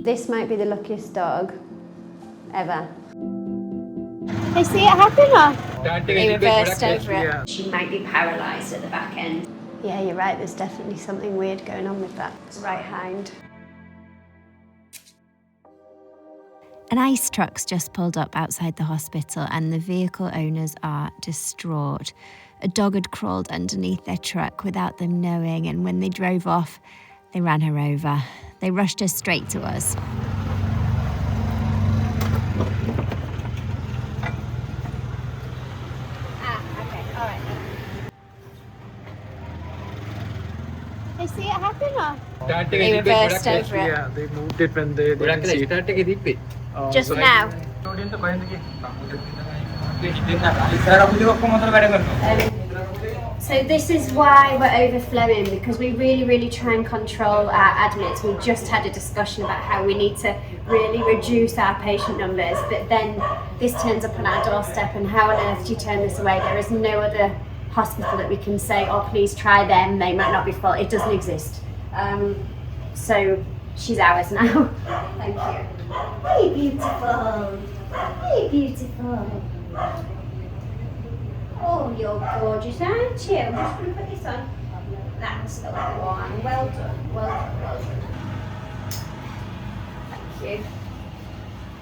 This might be the luckiest dog ever. They see it happen or? They reversed over it. She might be paralysed at the back end. Yeah, you're right, there's definitely something weird going on with that right hind. An ice truck's just pulled up outside the hospital and the vehicle owners are distraught. A dog had crawled underneath their truck without them knowing, and when they drove off, they ran her over. They rushed her straight to us. Okay, all right. They see it happen or? They reversed over it. Yeah, they moved it when they didn't see it. Just now. So this is why we're overflowing, because we really try and control our admits. We just had a discussion about how we need to really reduce our patient numbers, but then this turns up on our doorstep, and how on earth do you turn this away? There is no other hospital that we can say, oh please try them, they might not be full. It doesn't exist. So she's ours now. Thank you. Hey beautiful. Hey beautiful. Oh, you're gorgeous, aren't you? I'm just going to put this on. That's the one. Well done, well done, well done. Thank you.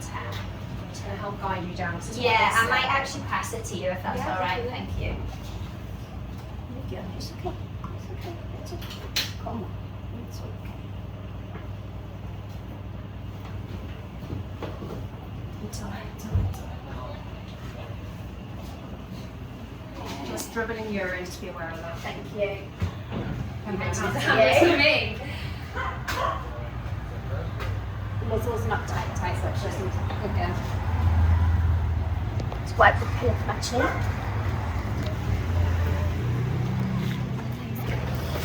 To help guide you down. Yeah, I might actually pass it to you if that's all right. Thank you. It's okay. It's okay. It's okay. Come on. It's okay. It's all right. It's all right. It's all right. Just rub it in urine, just be aware of that. Thank you. And Thank to you. me. The muzzle's not tight, so it doesn't. Good girl. Just wipe the peel off my chin.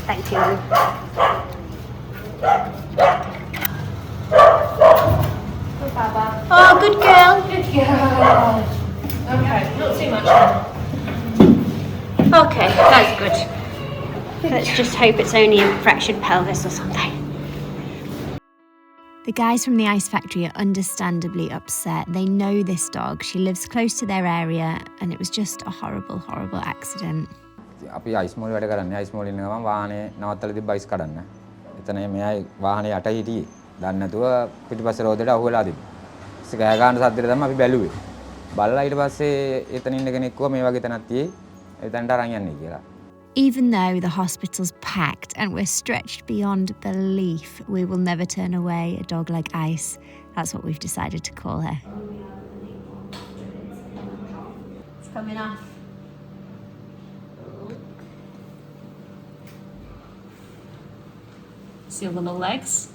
Thank you. Good Baba. Oh, good girl. Good girl. Okay, not too much. Okay, that's good. Let's just hope it's only a fractured pelvis or something. The guys from the ice factory are understandably upset. They know this dog. She lives close to their area, and it was just a horrible accident. අපි ice මෝල් වැඩ කරන්නේ ice මෝල් ඉන්න ගමන් වාහනේ නවත්තලා තිබ්බ ice කඩන්න. එතන මෙයයි වාහනේ යට හිටියේ. දන්නේ නැතුව පිටිපස්සේ රෝදේට අහුවෙලා තිබ්බා. ඊට ගෑ ගන්න සද්දෙට තමයි අපි බැලුවේ. බලලා ඊට පස්සේ එතන ඉන්න කෙනෙක් කිව්වා මේ වගේ තැනක් තියෙයි. එතනට අරන් යන්නේ කියලා. Even though the hospital's packed and we're stretched beyond belief, we will never turn away a dog like Ice. That's what we've decided to call her. It's coming off. See your little legs?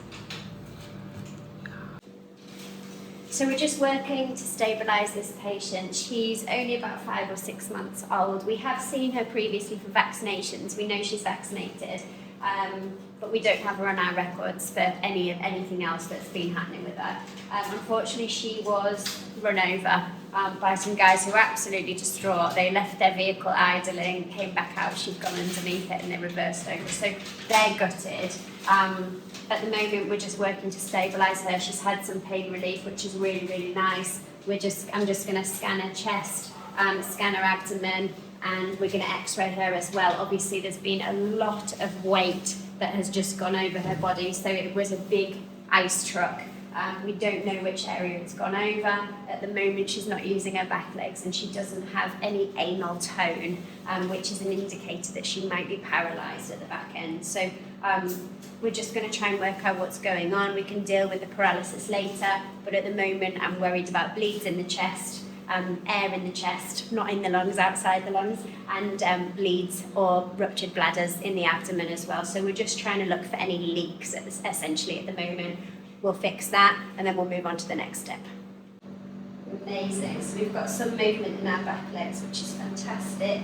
So we're just working to stabilise this patient. She's only about 5 or 6 months old. We have seen her previously for vaccinations. We know she's vaccinated, but we don't have her on our records for anything else that's been happening with her. Unfortunately, she was run over by some guys who were absolutely distraught. They left their vehicle idling, came back out, she'd gone underneath it and they reversed over. So they're gutted. At the moment, we're just working to stabilise her. She's had some pain relief, which is really nice. I'm just going to scan her chest, scan her abdomen, and we're going to x-ray her as well. Obviously, there's been a lot of weight that has just gone over her body, so it was a big ice truck. We don't know which area it's gone over. At the moment, she's not using her back legs and she doesn't have any anal tone, which is an indicator that she might be paralysed at the back end. So we're just going to try and work out what's going on. We can deal with the paralysis later, but at the moment, I'm worried about bleeds in the chest, air in the chest, not in the lungs, outside the lungs, and bleeds or ruptured bladders in the abdomen as well. So we're just trying to look for any leaks essentially at the moment. We'll fix that and then we'll move on to the next step. Amazing. So we've got some movement in our back legs, which is fantastic.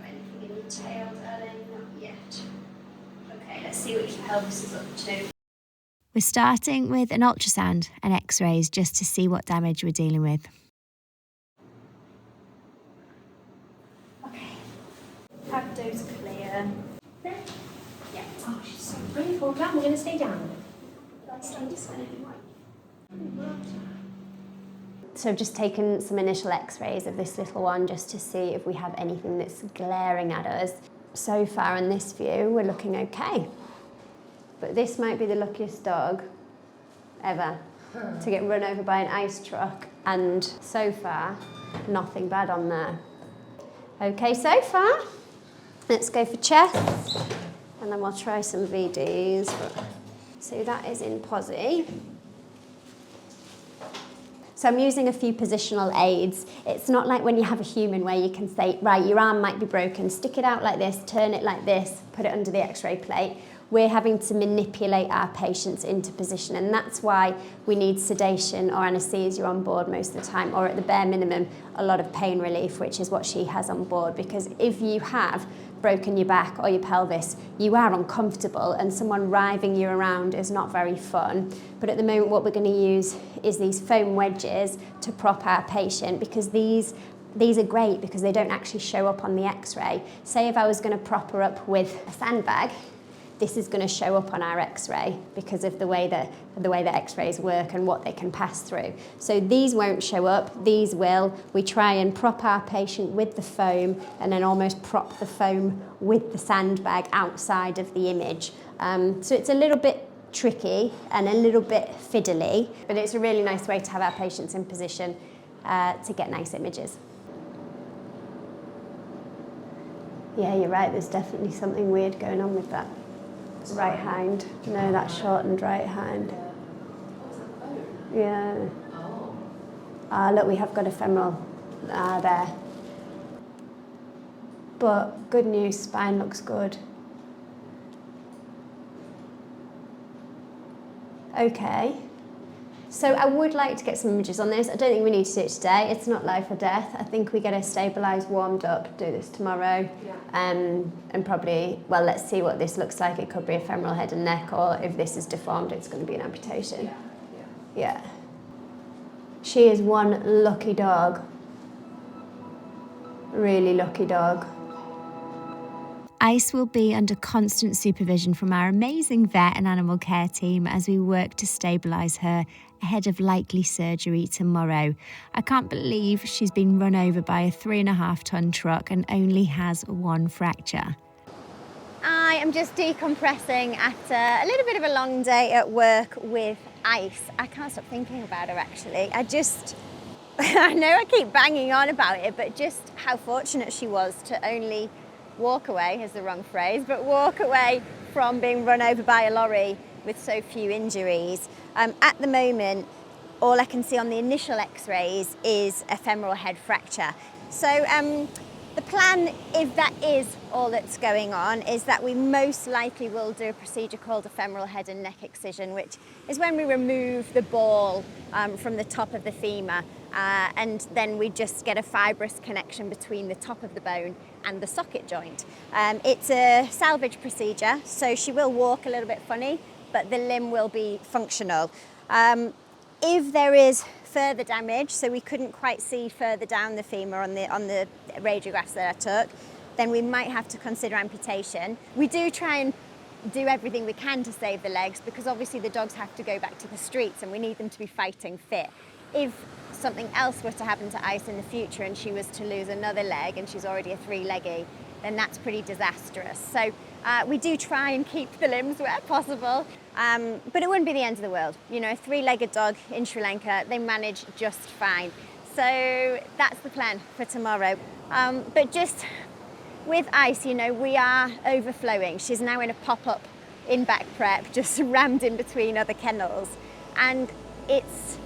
Got anything in your tail, darling? Not yet. Okay, let's see what your pelvis is up to. We're starting with an ultrasound and x-rays just to see what damage we're dealing with. Okay. Abdo's clear. Yeah. Oh, she's so brave. Hold on, we're going to stay down. So I've just taken some initial x-rays of this little one just to see if we have anything that's glaring at us. So far in this view, we're looking okay. But this might be the luckiest dog ever to get run over by an ice truck, and so far, nothing bad on there. Okay, so far, let's go for chest, and then we'll try some VDs. So that is in posi. So I'm using a few positional aids. It's not like when you have a human where you can say, right, your arm might be broken, stick it out like this, turn it like this, put it under the x-ray plate. We're having to manipulate our patients into position, and that's why we need sedation or anaesthesia on board most of the time, or at the bare minimum, a lot of pain relief, which is what she has on board, because if you have broken your back or your pelvis, you are uncomfortable, and someone writhing you around is not very fun. But at the moment, what we're going to use is these foam wedges to prop our patient, because these are great because they don't actually show up on the x-ray. Say if I was going to prop her up with a sandbag, this is going to show up on our x-ray because of the way that x-rays work and what they can pass through. So these won't show up, these will. We try and prop our patient with the foam and then almost prop the foam with the sandbag outside of the image. So it's a little bit tricky and a little bit fiddly, but it's a really nice way to have our patients in position to get nice images. Yeah, you're right, there's definitely something weird going on with that. Right hind. No, that shortened right hind. Yeah. Ah, look, we have got a femoral there. But good news, spine looks good. Okay. So I would like to get some images on this. I don't think we need to do it today. It's not life or death. I think we get her stabilised, warmed up, do this tomorrow. And probably, well, let's see what this looks like. It could be a femoral head and neck, or if this is deformed, it's going to be an amputation. Yeah. She is one lucky dog. Really lucky dog. Ice will be under constant supervision from our amazing vet and animal care team as we work to stabilise her ahead of likely surgery tomorrow. I can't believe she's been run over by a 3.5-ton truck and only has one fracture. I am just decompressing after a little bit of a long day at work with Ice. I can't stop thinking about her actually. I know I keep banging on about it, but just how fortunate she was to only walk away, is the wrong phrase, but walk away from being run over by a lorry with so few injuries. At the moment, all I can see on the initial x-rays is a femoral head fracture. So the plan, if that is all that's going on, is that we most likely will do a procedure called a femoral head and neck excision, which is when we remove the ball from the top of the femur, and then we just get a fibrous connection between the top of the bone and the socket joint. It's a salvage procedure, so she will walk a little bit funny, but the limb will be functional. If there is further damage, so we couldn't quite see further down the femur on the radiographs that I took, then we might have to consider amputation. We do try and do everything we can to save the legs, because obviously the dogs have to go back to the streets and we need them to be fighting fit. If something else were to happen to Ice in the future and she was to lose another leg, and she's already a 3-leggy, then that's pretty disastrous. So we do try and keep the limbs where possible, but it wouldn't be the end of the world. You know, a 3-legged dog in Sri Lanka, they manage just fine. So that's the plan for tomorrow. But just with Ice, you know, we are overflowing. She's now in a pop-up in back prep, just rammed in between other kennels. And it's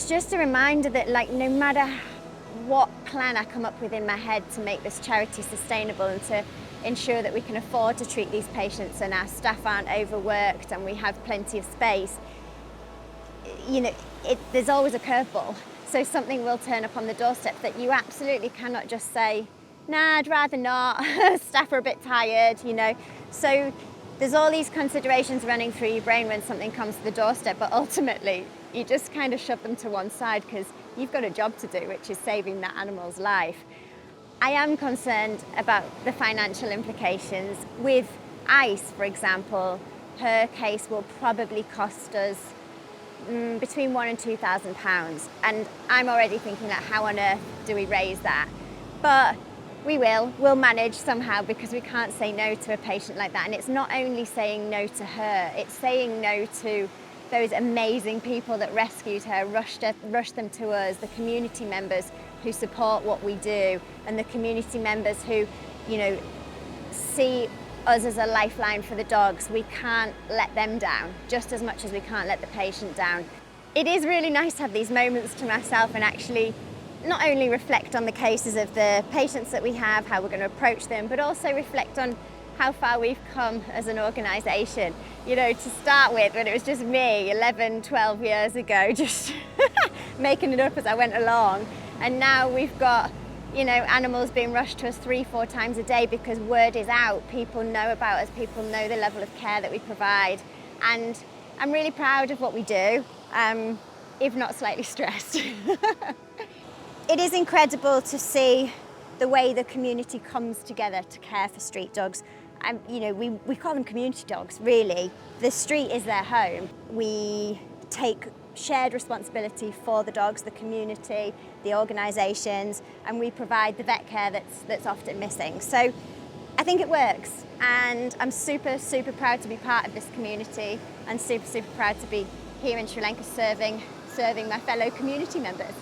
just a reminder that, like, no matter what plan I come up with in my head to make this charity sustainable and to ensure that we can afford to treat these patients and our staff aren't overworked and we have plenty of space, you know, there's always a curveball. So something will turn up on the doorstep that you absolutely cannot just say, nah, I'd rather not, staff are a bit tired, you know. So there's all these considerations running through your brain when something comes to the doorstep, but ultimately you just kind of shove them to one side because you've got a job to do, which is saving that animal's life. I am concerned about the financial implications. With Ice, for example, per case will probably cost us between £1,000 and £2,000. And I'm already thinking that how on earth do we raise that? But we'll manage somehow, because we can't say no to a patient like that. And it's not only saying no to her, it's saying no to those amazing people that rescued her, rushed them to us, the community members who support what we do, and the community members who, you know, see us as a lifeline for the dogs. We can't let them down, just as much as we can't let the patient down. It is really nice to have these moments to myself and actually not only reflect on the cases of the patients that we have, how we're going to approach them, but also reflect on how far we've come as an organisation. You know, to start with, when it was just me 11, 12 years ago, just making it up as I went along. And now we've got, you know, animals being rushed to us 3-4 times a day because word is out. People know about us, people know the level of care that we provide. And I'm really proud of what we do, if not slightly stressed. It is incredible to see the way the community comes together to care for street dogs. You know, we call them community dogs, really. The street is their home. We take shared responsibility for the dogs, the community, the organisations, and we provide the vet care that's often missing. So I think it works, and I'm super, super proud to be part of this community, and super, super proud to be here in Sri Lanka serving my fellow community members.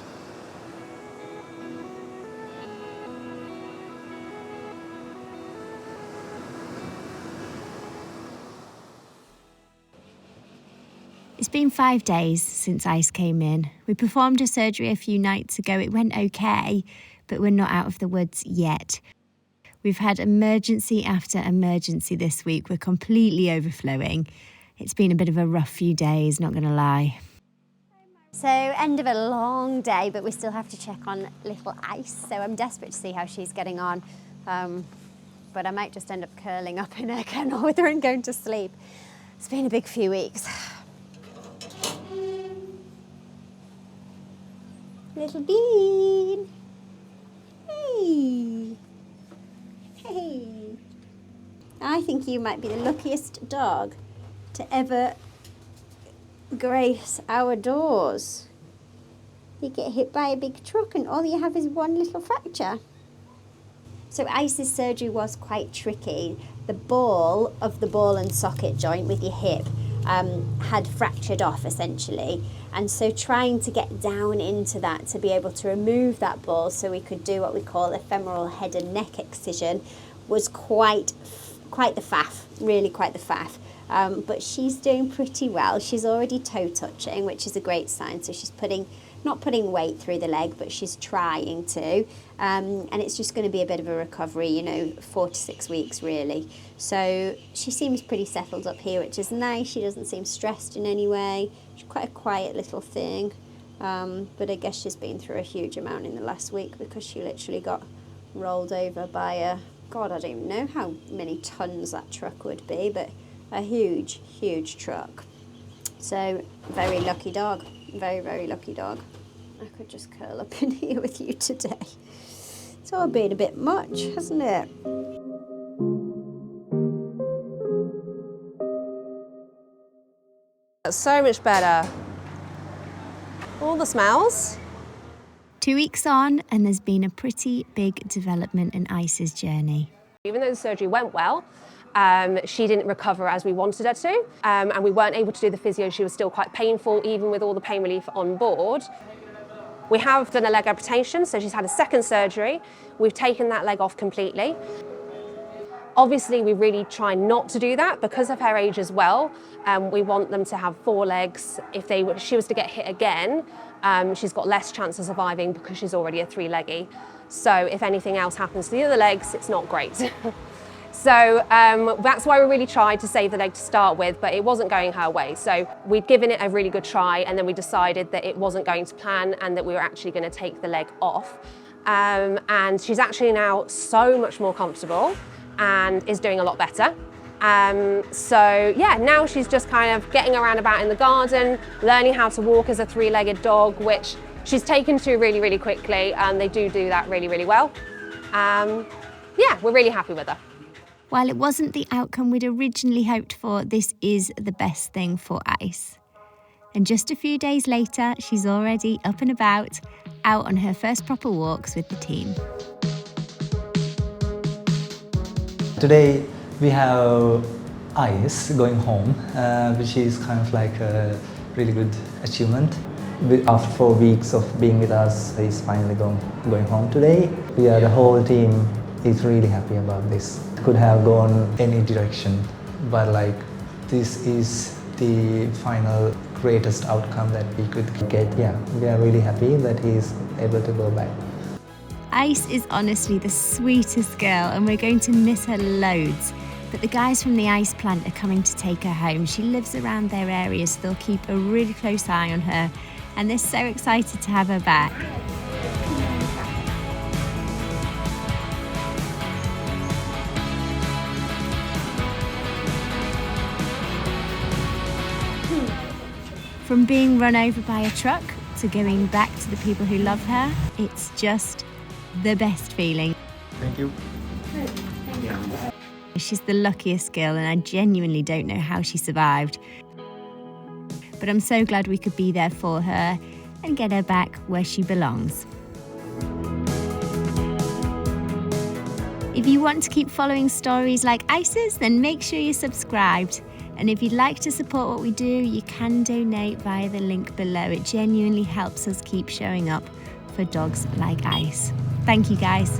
It's been 5 days since Ice came in. We performed a surgery a few nights ago. It went okay, but we're not out of the woods yet. We've had emergency after emergency this week. We're completely overflowing. It's been a bit of a rough few days, not going to lie. So, end of a long day, but we still have to check on little Ice. So I'm desperate to see how she's getting on. But I might just end up curling up in her kennel with her and going to sleep. It's been a big few weeks. Little Bean. Hey. Hey. I think you might be the luckiest dog to ever grace our doors. You get hit by a big truck and all you have is one little fracture. So Ice's surgery was quite tricky. The ball of the ball and socket joint with your hip had fractured off essentially, and so trying to get down into that to be able to remove that ball so we could do what we call a femoral head and neck excision was quite the faff, really quite the faff. But she's doing pretty well. She's already toe touching, which is a great sign. So she's not putting weight through the leg, but she's trying to. And it's just going to be a bit of a recovery, you know, 4 to 6 weeks really. So she seems pretty settled up here, which is nice. She doesn't seem stressed in any way. She's quite a quiet little thing. But I guess she's been through a huge amount in the last week because she literally got rolled over by a, God, I don't even know how many tons that truck would be, but a huge, huge truck. So, very lucky dog. Very, very lucky dog. I could just curl up in here with you today. It's all been a bit much, hasn't it? That's so much better. All the smells. 2 weeks on, and there's been a pretty big development in Ice's journey. Even though the surgery went well, she didn't recover as we wanted her to, and we weren't able to do the physio. She was still quite painful, even with all the pain relief on board. We have done a leg amputation, so she's had a second surgery. We've taken that leg off completely. Obviously, we really try not to do that because of her age as well. We want them to have 4 legs. If she was to get hit again, she's got less chance of surviving because she's already a 3-leggy. So if anything else happens to the other legs, it's not great. So that's why we really tried to save the leg to start with, but it wasn't going her way. So we'd given it a really good try, and then we decided that it wasn't going to plan and that we were actually going to take the leg off. And she's actually now so much more comfortable and is doing a lot better. So yeah, now she's just kind of getting around about in the garden, learning how to walk as a 3-legged dog, which she's taken to really, really quickly, and they do that really, really well. Yeah, we're really happy with her. While it wasn't the outcome we'd originally hoped for, this is the best thing for Ice. And just a few days later, she's already up and about, out on her first proper walks with the team. Today we have Ice going home, which is kind of like a really good achievement. After 4 weeks of being with us, he's finally going home today. The whole team is really happy about this. Could have gone any direction, but like this is the final greatest outcome that we could get. Yeah, we are really happy that he's able to go back. Ice is honestly the sweetest girl and we're going to miss her loads. But the guys from the ice plant are coming to take her home. She lives around their area, so they'll keep a really close eye on her. And they're so excited to have her back. From being run over by a truck to going back to the people who love her, it's just the best feeling. Thank you. She's the luckiest girl and I genuinely don't know how she survived. But I'm so glad we could be there for her and get her back where she belongs. If you want to keep following stories like Ice's, then make sure you're subscribed. And if you'd like to support what we do, you can donate via the link below. It genuinely helps us keep showing up for dogs like Ice. Thank you, guys.